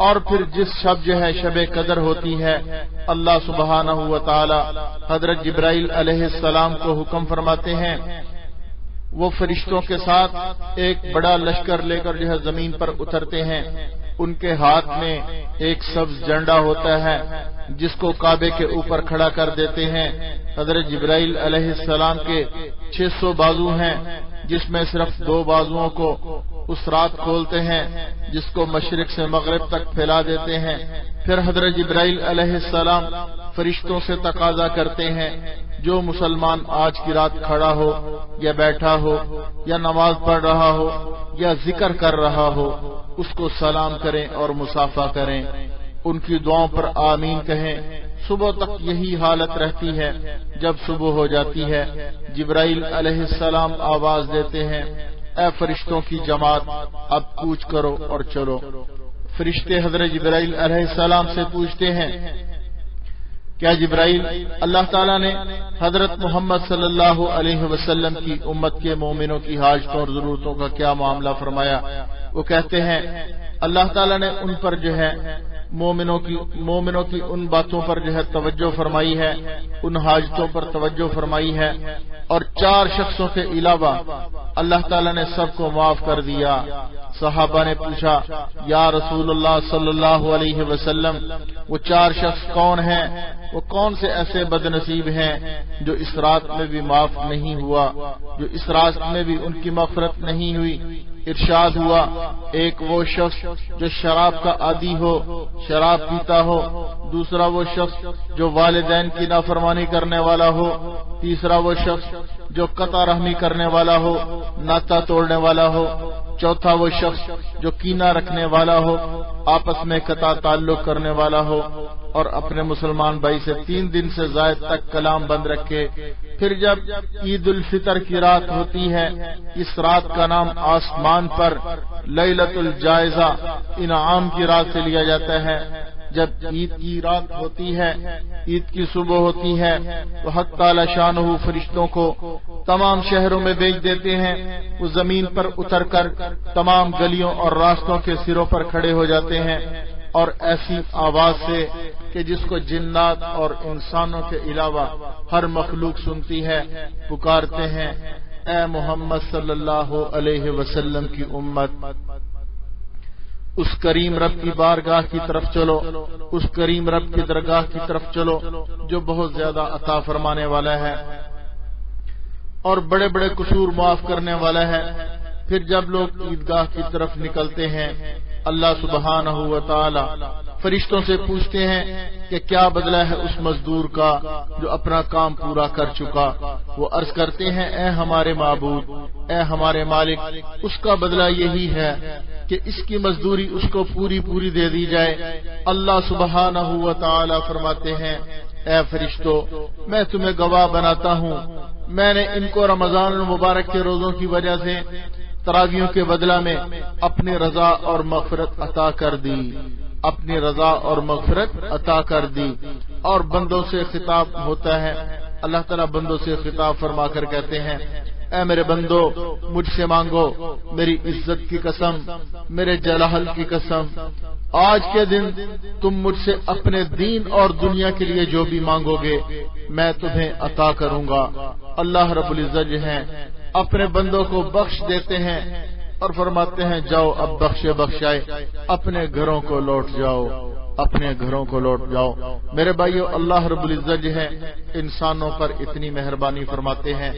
اور پھر جس شب جو ہے شب قدر ہوتی ہے، اللہ سبحانہ و تعالی حضرت جبرائیل علیہ السلام کو حکم فرماتے ہیں، وہ فرشتوں کے ساتھ ایک بڑا لشکر لے کر جو ہے زمین پر اترتے ہیں۔ ان کے ہاتھ میں ایک سبز جھنڈا ہوتا ہے جس کو کعبے کے اوپر کھڑا کر دیتے ہیں۔ حضرت جبرائیل علیہ السلام کے 600 بازو ہیں، جس میں صرف 2 بازوؤں کو اس رات کھولتے ہیں، جس کو مشرق سے مغرب تک پھیلا دیتے ہیں۔ پھر حضرت جبرائیل علیہ السلام فرشتوں سے تقاضا کرتے ہیں، جو مسلمان آج کی رات کھڑا ہو یا بیٹھا ہو یا نماز پڑھ رہا ہو یا ذکر کر رہا ہو، اس کو سلام کریں اور مصافحہ کریں، ان کی دعاؤں پر آمین کہیں۔ صبح تک یہی حالت رہتی ہے۔ جب صبح ہو جاتی ہے، جبرائیل علیہ السلام آواز دیتے ہیں، اے فرشتوں کی جماعت، اب کوچ کرو اور چلو۔ فرشتے حضرت جبرائیل علیہ السلام سے پوچھتے ہیں، کیا جبرائیل، اللہ تعالیٰ نے حضرت محمد صلی اللہ علیہ وسلم کی امت کے مومنوں کی حاجتوں اور ضرورتوں کا کیا معاملہ فرمایا؟ وہ کہتے ہیں، اللہ تعالیٰ نے ان پر جو ہے مومنوں کی ان باتوں پر جو ہے توجہ فرمائی ہے، ان حاجتوں پر توجہ فرمائی ہے، اور 4 شخصوں کے علاوہ اللہ تعالیٰ نے سب کو معاف کر دیا۔ صحابہ نے پوچھا، یا رسول اللہ صلی اللہ علیہ وسلم، وہ 4 شخص کون ہیں؟ وہ کون سے ایسے بد نصیب ہیں جو اس رات میں بھی معاف نہیں ہوا، جو اس رات میں بھی ان کی مغفرت نہیں ہوئی؟ ارشاد ہوا، ایک وہ شخص جو شراب کا عادی ہو، شراب پیتا ہو، دوسرا وہ شخص جو والدین کی نافرمانی کرنے والا ہو، تیسرا وہ شخص جو قطع رحمی کرنے والا ہو، ناتا توڑنے والا ہو، چوتھا وہ شخص جو کینہ رکھنے والا ہو، آپس میں قطع تعلق کرنے والا ہو، اور اپنے مسلمان بھائی سے 3 دن سے زائد تک کلام بند رکھے۔ پھر جب عید الفطر کی رات ہوتی ہے، اس رات کا نام آسمان پر لیلۃ الجائزہ، انعام کی رات سے لیا جاتا ہے۔ جب عید کی رات ہوتی ہے، عید کی صبح ہوتی ہے، تو حق تعالی شانہ فرشتوں کو تمام شہروں میں بھیج دیتے ہیں۔ وہ زمین پر اتر کر تمام گلیوں اور راستوں کے سروں پر کھڑے ہو جاتے ہیں، اور ایسی آواز سے کہ جس کو جنات اور انسانوں کے علاوہ ہر مخلوق سنتی ہے، پکارتے ہیں، اے محمد صلی اللہ علیہ وسلم کی امت، اس کریم رب کی بارگاہ کی طرف چلو، اس کریم رب کی درگاہ کی طرف چلو جو بہت زیادہ عطا فرمانے والا ہے اور بڑے بڑے قصور معاف کرنے والا ہے۔ پھر جب لوگ عیدگاہ کی طرف نکلتے ہیں، اللہ سبحانہ و تعالی فرشتوں سے پوچھتے ہیں کہ کیا بدلہ ہے اس مزدور کا جو اپنا کام پورا کر چکا؟ وہ عرض کرتے ہیں، اے ہمارے معبود، اے ہمارے مالک، اس کا بدلہ یہی ہے کہ اس کی مزدوری اس کو پوری دے دی جائے۔ اللہ سبحانہ و تعالی فرماتے ہیں، اے فرشتوں، میں تمہیں گواہ بناتا ہوں، میں نے ان کو رمضان المبارک کے روزوں کی وجہ سے تراویحوں کے بدلہ میں اپنی رضا اور مغفرت عطا کر دی، اپنی رضا اور مغفرت عطا کر دی۔ اور بندوں سے خطاب ہوتا ہے، اللہ تعالیٰ بندوں سے خطاب فرما کر کہتے ہیں، اے میرے بندو، مجھ سے مانگو، میری عزت کی قسم، میرے جلال کی قسم، آج کے دن تم مجھ سے اپنے دین اور دنیا کے لیے جو بھی مانگو گے میں تمہیں عطا کروں گا۔ اللہ رب العزت جو ہیں اپنے بندوں کو بخش دیتے ہیں اور فرماتے ہیں، جاؤ اب بخشائے، اپنے گھروں کو لوٹ جاؤ، اپنے گھروں کو لوٹ جاؤ۔ میرے بھائیو، اللہ رب العزت جو ہے انسانوں پر اتنی مہربانی فرماتے ہیں،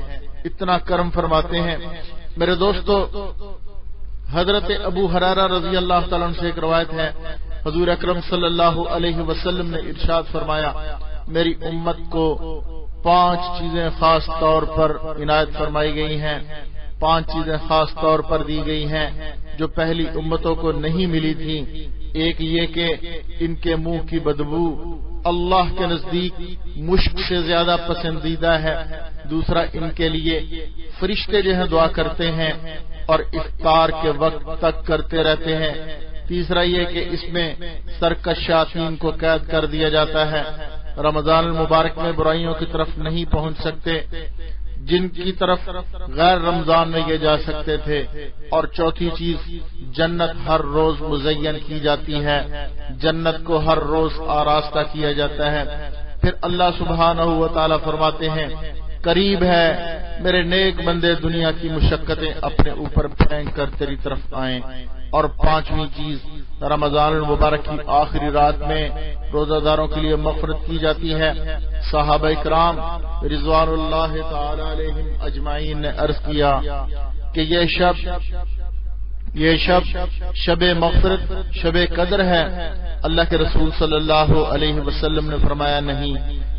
اتنا کرم فرماتے ہیں۔ میرے دوستو، حضرت ابو ہریرہ رضی اللہ تعالیٰ عنہ سے ایک روایت ہے، حضور اکرم صلی اللہ علیہ وسلم نے ارشاد فرمایا، میری امت کو 5 چیزیں خاص طور پر عنایت فرمائی گئی ہیں، 5 چیزیں خاص طور پر دی گئی ہیں جو پہلی امتوں کو نہیں ملی تھیں۔ ایک یہ کہ ان کے منہ کی بدبو اللہ کے نزدیک مشک سے زیادہ پسندیدہ ہے۔ دوسرا، ان کے لیے فرشتے جو ہیں دعا کرتے ہیں اور افطار کے وقت تک کرتے رہتے ہیں۔ تیسرا یہ کہ اس میں سرکش شیاطین کو قید کر دیا جاتا ہے۔ رمضان المبارک میں برائیوں کی طرف نہیں پہنچ سکتے جن کی طرف غیر رمضان میں یہ جا سکتے تھے، اور چوتھی چیز جنت ہر روز مزین کی جاتی ہے، جنت کو ہر روز آراستہ کیا جاتا ہے۔ پھر اللہ سبحانہ و تعالی فرماتے ہیں قریب ہے میرے نیک بندے دنیا کی مشقتیں اپنے اوپر پھینک کر تیری طرف آئیں۔ اور پانچویں چیز رمضان المبارک کی آخری رات میں روزہ داروں کے لیے مغفرت کی جاتی ہے۔ صحابہ کرام رضوان اللہ تعالی علیہم اجمعین نے عرض کیا کہ یہ شب مغفرت، شب قدر ہے۔ اللہ کے رسول صلی اللہ علیہ وسلم نے فرمایا نہیں،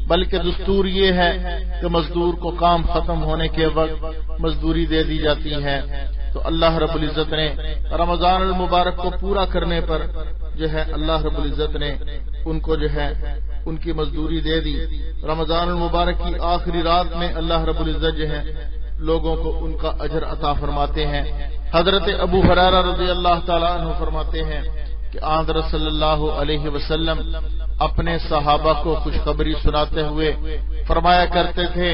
بلکہ دستور یہ ہے کہ مزدور کو کام ختم ہونے کے وقت مزدوری دے دی جاتی ہے۔ تو اللہ رب العزت نے رمضان المبارک کو پورا کرنے پر جو ہے اللہ رب العزت نے ان کو جو ہے ان کی مزدوری دے دی۔ رمضان المبارک کی آخری رات میں اللہ رب العزت جو ہے لوگوں کو ان کا اجر عطا فرماتے ہیں۔ حضرت ابو ہریرہ رضی اللہ تعالیٰ عنہ فرماتے ہیں کہ حضرت صلی اللہ علیہ وسلم اپنے صحابہ کو خوشخبری سناتے ہوئے فرمایا کرتے تھے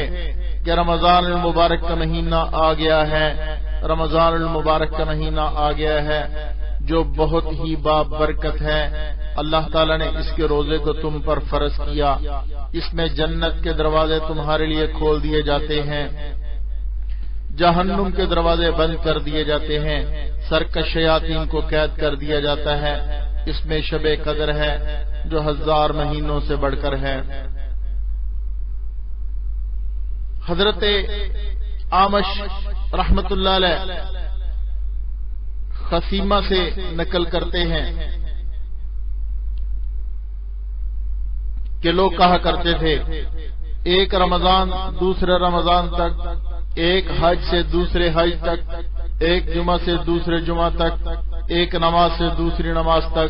کہ رمضان المبارک کا مہینہ آ گیا ہے، رمضان المبارک کا مہینہ آ گیا ہے جو بہت ہی بابرکت ہے۔ اللہ تعالیٰ نے اس کے روزے کو تم پر فرض کیا، اس میں جنت کے دروازے تمہارے لیے کھول دیے جاتے ہیں، جہنم کے دروازے بند کر دیے جاتے ہیں، سرکش شیاطین کو قید کر دیا جاتا ہے۔ اس میں شب قدر ہے جو 1000 مہینوں سے بڑھ کر ہے۔ حضرت آمش رحمت اللہ علیہ خصیمہ سے نقل کرتے ہیں کہ لوگ کہا کرتے تھے ایک رمضان دوسرے رمضان تک، ایک حج سے دوسرے حج تک، ایک جمعہ سے دوسرے جمعہ تک، ایک نماز سے دوسری نماز تک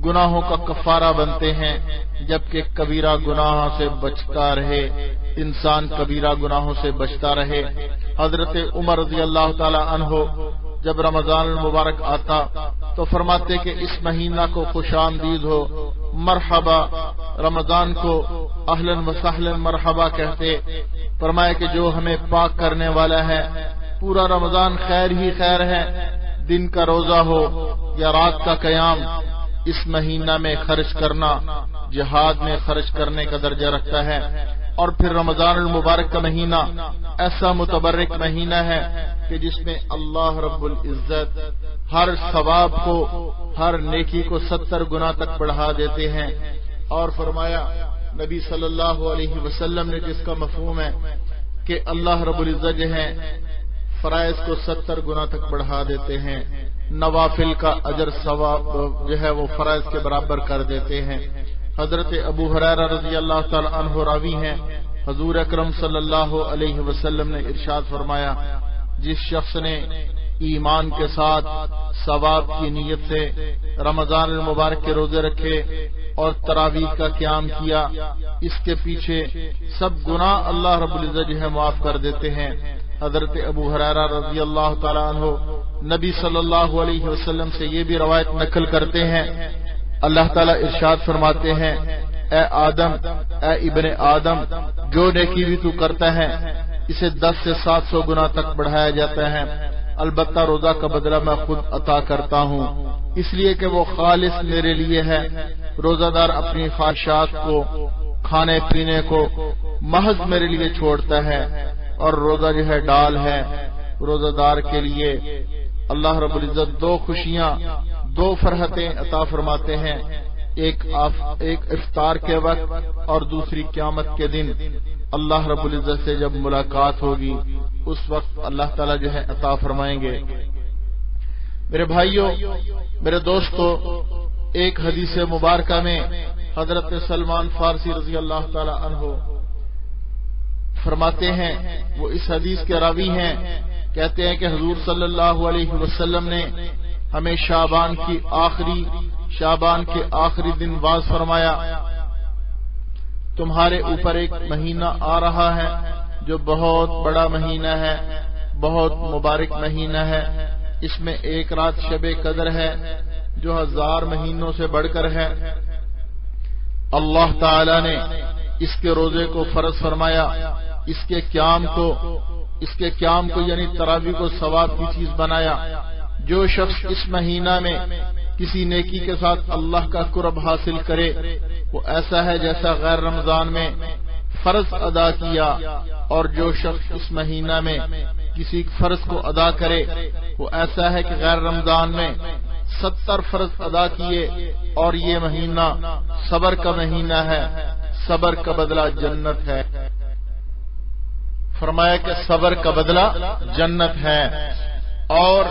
گناہوں کا کفارہ بنتے ہیں، جبکہ کبیرہ گناہ سے بچتا رہے، انسان کبیرہ گناہوں سے بچتا رہے۔ حضرت عمر رضی اللہ تعالی عنہ جب رمضان المبارک آتا تو فرماتے کہ اس مہینہ کو خوش آمدید ہو، مرحبا، رمضان کو اہلاً و سہلاً مرحبا کہتے۔ فرمایا کہ جو ہمیں پاک کرنے والا ہے، پورا رمضان خیر ہی خیر ہے، دن کا روزہ ہو یا رات کا قیام، اس مہینہ میں خرچ کرنا جہاد میں خرچ کرنے کا درجہ رکھتا ہے۔ اور پھر رمضان المبارک کا مہینہ ایسا متبرک مہینہ ہے کہ جس میں اللہ رب العزت ہر ثواب کو، ہر نیکی کو 70 گنا تک بڑھا دیتے ہیں۔ اور فرمایا نبی صلی اللہ علیہ وسلم نے جس کا مفہوم ہے کہ اللہ رب العزت جو ہے فرائض کو 70 گنا تک بڑھا دیتے ہیں، نوافل کا اجر ثواب جو ہے وہ فرائض کے برابر کر دیتے ہیں۔ حضرت ابو ہریرہ رضی اللہ تعالی عنہ راوی ہیں، حضور اکرم صلی اللہ علیہ وسلم نے ارشاد فرمایا جس شخص نے ایمان کے ساتھ ثواب کی نیت سے رمضان المبارک کے روزے رکھے اور تراویح کا قیام کیا، اس کے پیچھے سب گناہ اللہ رب العزت جو ہے معاف کر دیتے ہیں۔ حضرت ابو ہریرہ رضی اللہ تعالی عنہ نبی صلی اللہ علیہ وسلم سے یہ بھی روایت نقل کرتے ہیں، اللہ تعالیٰ ارشاد فرماتے ہیں اے آدم، اے ابن آدم، جو نیکی بھی تو کرتا ہے اسے 10 سے 700 گنا تک بڑھایا جاتا ہے، البتہ روزہ کا بدلہ میں خود عطا کرتا ہوں، اس لیے کہ وہ خالص میرے لیے ہے۔ روزہ دار اپنی خواہشات کو، کھانے پینے کو محض میرے لیے چھوڑتا ہے، اور روزہ جو ہے ڈال ہے۔ روزہ دار کے لیے اللہ رب العزت 2 خوشیاں، 2 فرحتیں عطا فرماتے ہیں، ایک افطار کے وقت اور دوسری قیامت کے دن اللہ رب العزت سے جب ملاقات ہوگی اس وقت اللہ تعالیٰ جو ہے عطا فرمائیں گے۔ میرے بھائیوں، میرے دوستو، ایک حدیث مبارکہ میں حضرت سلمان فارسی رضی اللہ تعالی عنہ فرماتے ہیں، وہ اس حدیث کے راوی ہیں، کہتے ہیں کہ حضور صلی اللہ علیہ وسلم نے ہمیں شعبان کے آخری دن واز فرمایا تمہارے اوپر ایک مہینہ آ رہا ہے جو بہت بڑا مہینہ ہے، بہت مبارک مہینہ ہے، اس میں ایک رات شب قدر ہے جو 1000 مہینوں سے بڑھ کر ہے۔ اللہ تعالی نے اس کے روزے کو فرض فرمایا، اس کے قیام کو یعنی تراویح کو ثواب کی چیز بنایا۔ جو شخص اس مہینہ میں کسی نیکی کے ساتھ اللہ کا قرب حاصل کرے وہ ایسا ہے جیسا غیر رمضان میں فرض ادا کیا، اور جو شخص اس مہینہ میں کسی فرض کو ادا کرے وہ ایسا ہے کہ غیر رمضان میں 70 فرض ادا کیے، اور یہ مہینہ صبر کا مہینہ ہے، صبر کا بدلہ جنت ہے۔ فرمایا کہ صبر کا بدلہ جنت ہے۔ اور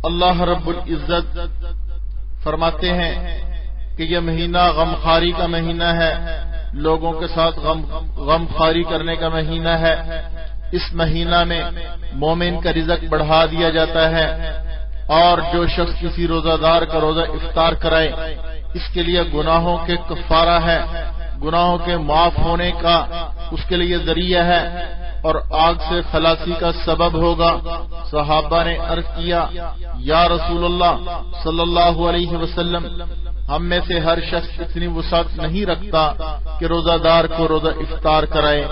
اللہ رب العزت فرماتے ہیں کہ یہ مہینہ غمخواری کا مہینہ ہے، لوگوں کے ساتھ غمخواری کرنے کا مہینہ ہے۔ اس مہینہ میں مومن کا رزق بڑھا دیا جاتا ہے، اور جو شخص کسی روزہ دار کا روزہ افطار کرائے اس کے لیے گناہوں کے کفارہ ہے، گناہوں کے معاف ہونے کا اس کے لیے ذریعہ ہے، اور آگ سے خلاصی کا سبب ہوگا۔ صحابہ نے عرض کیا یا رسول اللہ صلی اللہ علیہ وسلم، ہم میں سے ہر شخص اتنی وسعت نہیں رکھتا کہ روزہ دار کو روزہ افطار کرائے۔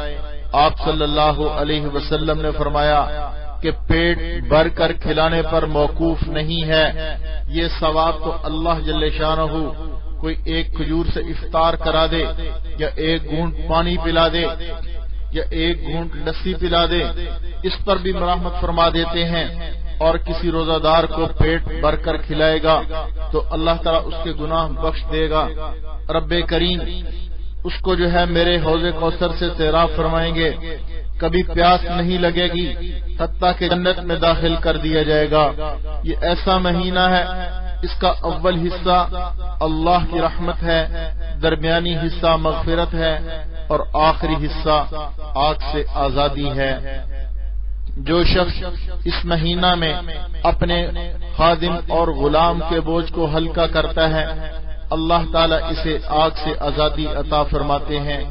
آپ صلی اللہ علیہ وسلم نے فرمایا کہ پیٹ بھر کر کھلانے پر موقوف نہیں ہے، یہ ثواب تو اللہ جل شانہ کوئی ایک کھجور سے افطار کرا دے، یا ایک گھونٹ پانی پلا دے، یا ایک گھونٹ لسی پلا دے، اس پر بھی مرحمت فرما دیتے ہیں۔ اور کسی روزہ دار کو پیٹ بھر کر کھلائے گا تو اللہ تعالیٰ اس کے گناہ بخش دے گا۔ رب کریم اس کو جو ہے میرے حوض کوثر سے سیراب فرمائیں گے، کبھی پیاس نہیں لگے گی، حتیٰ کہ جنت میں داخل کر دیا جائے گا۔ یہ ایسا مہینہ ہے، اس کا اول حصہ اللہ کی رحمت ہے، درمیانی حصہ مغفرت ہے، اور آخری حصہ آگ سے آزادی ہے۔ جو شخص اس مہینہ میں اپنے خادم اور غلام کے بوجھ کو ہلکا کرتا ہے اللہ تعالیٰ اسے آگ سے آزادی عطا فرماتے ہیں۔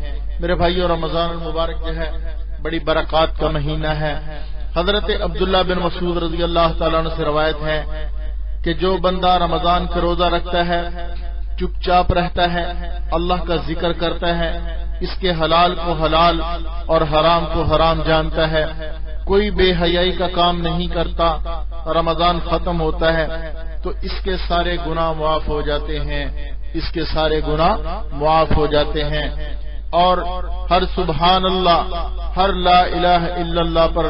میرے بھائیو، رمضان المبارک جو ہے بڑی برکات کا مہینہ ہے۔ حضرت عبداللہ بن مسعود رضی اللہ تعالیٰ عنہ سے روایت ہے کہ جو بندہ رمضان کا روزہ رکھتا ہے، چپ چاپ رہتا ہے، اللہ کا ذکر کرتا ہے، اس کے حلال کو حلال اور حرام کو حرام جانتا ہے، کوئی بے حیائی کا کام نہیں کرتا، رمضان ختم ہوتا ہے تو اس کے سارے گناہ معاف ہو جاتے ہیں، اس کے سارے گناہ معاف ہو جاتے ہیں، اور ہر سبحان اللہ، ہر لا الہ الا اللہ پر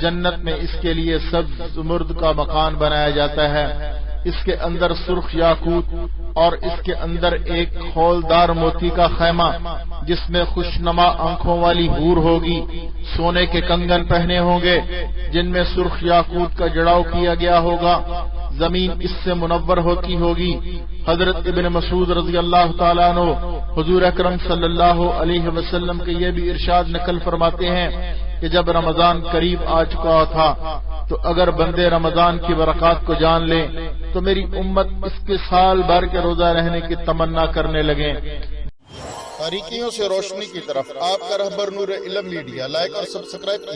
جنت میں اس کے لیے سبز زمرد کا مکان بنایا جاتا ہے، اس کے اندر سرخ یاقوت اور اس کے اندر ایک خولدار موتی کا خیمہ جس میں خوشنما آنکھوں والی حور ہوگی، سونے کے کنگن پہنے ہوں گے جن میں سرخ یاقوت کا جڑاؤ کیا گیا ہوگا، زمین اس سے منور ہوتی ہوگی۔ حضرت ابن مسعود رضی اللہ تعالیٰ عنہ حضور اکرم صلی اللہ علیہ وسلم کے یہ بھی ارشاد نقل فرماتے ہیں کہ جب رمضان قریب آ چکا تھا تو اگر بندے رمضان کی برکات کو جان لیں تو میری امت اس کے سال بھر کے روزہ رہنے کی تمنا کرنے لگیں۔ تاریکیوں سے روشنی کی طرف آپ کا رہبر نور علم میڈیا، لائک اور سبسکرائب